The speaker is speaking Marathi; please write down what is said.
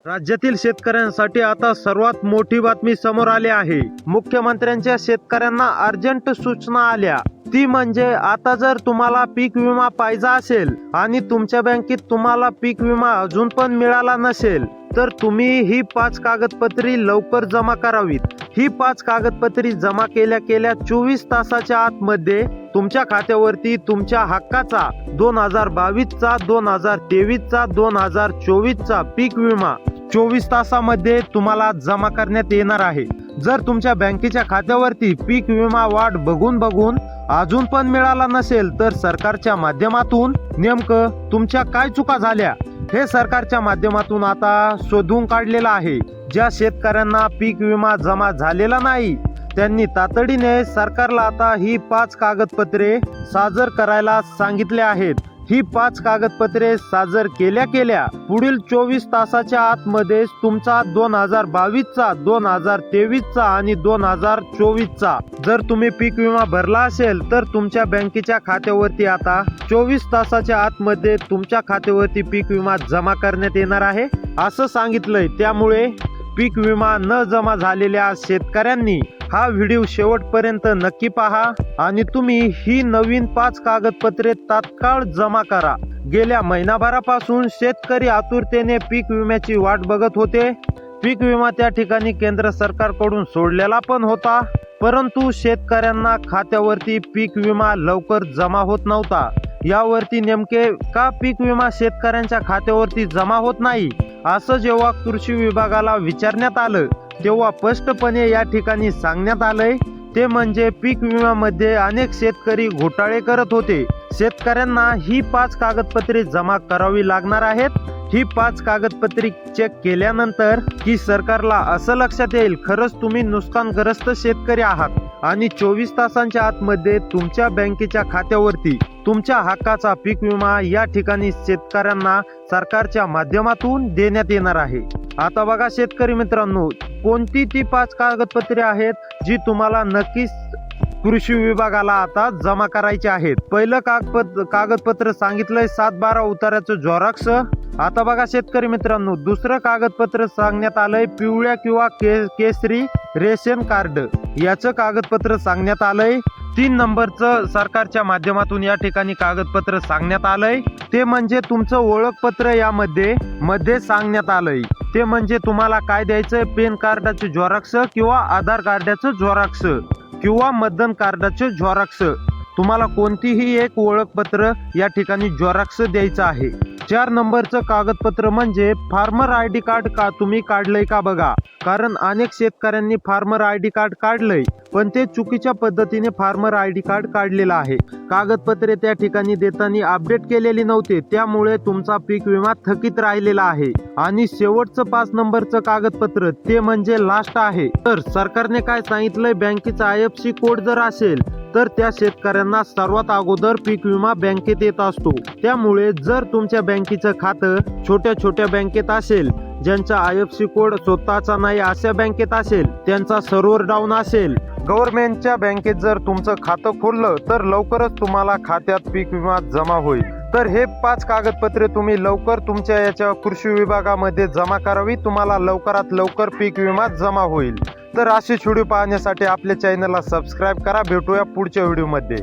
राज्यातील शेतकऱ्यांसाठी आता सर्वात मोठी बातमी समोर आली आहे। मुख्यमंत्र्यांच्या शेतकऱ्यांना अर्जंट सूचना आल्या। ती म्हणजे आता जर तुम्हाला पीक विमा पाहिजे असेल आणि तुमच्या बँकेत तुम्हाला पीक विमा अजून पण मिळाला नसेल तर तुम्ही ही 5 कागदपत्रे लवकर जमा करावीत। ही 5 कागदपत्रे जमा केल्या 24 तासाच्या आतमध्ये तुमच्या खात्यावरती तुमच्या हक्काचा 2022 चा 2023 चा 2024 चा पीक विमा 24 तासामध्ये तुम्हाला जमा करण्यात येणार आहे। जर तुमच्या बँकेच्या खात्यावरती पीक विमा वाट बघून अजून पण मिळाला नसेल तर सरकारच्या माध्यमातून नेमकं तुमच्या काय चुका झाल्या हे सरकारच्या माध्यमातून आता शोधून काढलेलं आहे। ज्या शेतकऱ्यांना पीक विमा जमा झालेला नाही त्यांनी तातडीने सरकारला आता ही 5 कागदपत्रे सादर करायला सांगितले आहेत। ही 5 कागदपत्रे सादर केल्या पुढील 24 तासाच्या आतमध्ये तुमचा 2022 चा 2023 चा आणि 2024 चा जर तुम्ही पीक विमा भरला असेल तर तुमच्या बँकेच्या खात्यावरती आता 24 तासाच्या आतमध्ये तुमच्या खात्यावरती पीक विमा जमा करण्यात येणार आहे असं सांगितलंय। त्यामुळे पीक विमा न जमा झालेल्या शेतकऱ्यांनी हा व्हिडिओ शेवटपर्यंत नक्की पहा आणि तुम्ही ही नवीन 5 कागदपत्रे तात्काळ जमा करा। गेल्या महिनाभरापासून शेतकरी आतुरतेने पीक विम्याची वाट बघत होते। पीक विमा त्या ठिकाणी केंद्र सरकारकडून सोडलेला पण होता, परंतु शेतकऱ्यांना खात्यावरती पीक विमा लवकर जमा होत नव्हता। यावरती नेमके का पीक विमा शेतकऱ्यांच्या खात्यावरती जमा होत नाही असं जेव्हा कृषी विभागाला विचारण्यात आलं तेव्हा स्पष्टपणे या ठिकाणी सांगण्यात आलंय ते म्हणजे पीक विम्यामध्ये अनेक शेतकरी घोटाळे करत होते। शेतकऱ्यांना ही 5 कागदपत्रे जमा करावी लागणार आहेत। ही 5 कागदपत्रे चेक केल्यानंतर की सरकारला असं लक्षात येईल खरंच तुम्ही नुकसानग्रस्त शेतकरी आहात आणि 24 तासांच्या आतमध्ये तुमच्या बँकेच्या खात्यावरती तुमच्या हक्काचा पीक विमा या ठिकाणी शेतकऱ्यांना सरकारच्या माध्यमातून देण्यात येणार आहे। आता बघा शेतकरी मित्रांनो, कोणती ती 5 कागदपत्रे आहेत जी तुम्हाला नक्कीच कृषी विभागाला आता जमा करायचे आहेत। पहिलं कागदपत्र सांगितलंय 7/12 उतार्याचं झेरॉक्स। आता बघा शेतकरी मित्रांनो, दुसरं कागदपत्र सांगण्यात आलंय पिवळ्या किंवा केसरी रेशन कार्ड याचं कागदपत्र सांगण्यात आलंय। 3 नंबरचं सरकारच्या माध्यमातून या ठिकाणी कागदपत्र सांगण्यात आलंय ते म्हणजे तुमचं ओळखपत्र यामध्ये सांगण्यात आलंय ते म्हणजे तुम्हाला काय द्यायचंय, पॅन कार्डाचे झेरॉक्स किंवा आधार कार्डाचं झेरॉक्स किंवा मतदान कार्डाचे झेरॉक्स, तुम्हाला कोणतीही एक ओळखपत्र या ठिकाणी झेरॉक्स द्यायचं आहे। 4 नंबरचं कागदपत्र म्हणजे फार्मर आयडी कार्ड का तुम्ही काढलंय का बघा, कारण अनेक शेतकऱ्यांनी फार्मर आयडी कार्ड काढलंय पण ते चुकीच्या पद्धतीने फार्मर आयडी कार्ड काढलेलं आहे। कागदपत्रे त्या ठिकाणी देताना अपडेट केलेली नव्हते, त्यामुळे तुमचा पीक विमा थकीत राहिलेला आहे। आणि शेवटचं 5 नंबरचं कागदपत्र ते म्हणजे लास्ट आहे। तर सरकारने काय सांगितलंय, बँकेचा IFSC कोड जर असेल तर त्या शेतकऱ्यांना सर्वात अगोदर पीक विमा बँकेत येत असतो। त्यामुळे जर तुमच्या बँकेचं खातं छोट्या बँकेत असेल, ज्यांचा IFSC कोड स्वतःचा नाही अशा बँकेत असेल, त्यांचा सर्व्हर डाऊन असेल, गव्हर्नमेंटच्या बँकेत जर तुमचं खातं खोललं तर लवकरच तुम्हाला खात्यात पीक विमा जमा होईल। तर हे 5 कागदपत्रे तुम्ही लवकर तुमच्या याच्या कृषी विभागामध्ये जमा करावी, तुम्हाला लवकरात लवकर पीक विमा जमा होईल। तर अशी व्हिडिओ पाहण्यासाठी आपल्या चॅनलला सबस्क्राईब करा। भेटूया पुढच्या व्हिडिओमध्ये।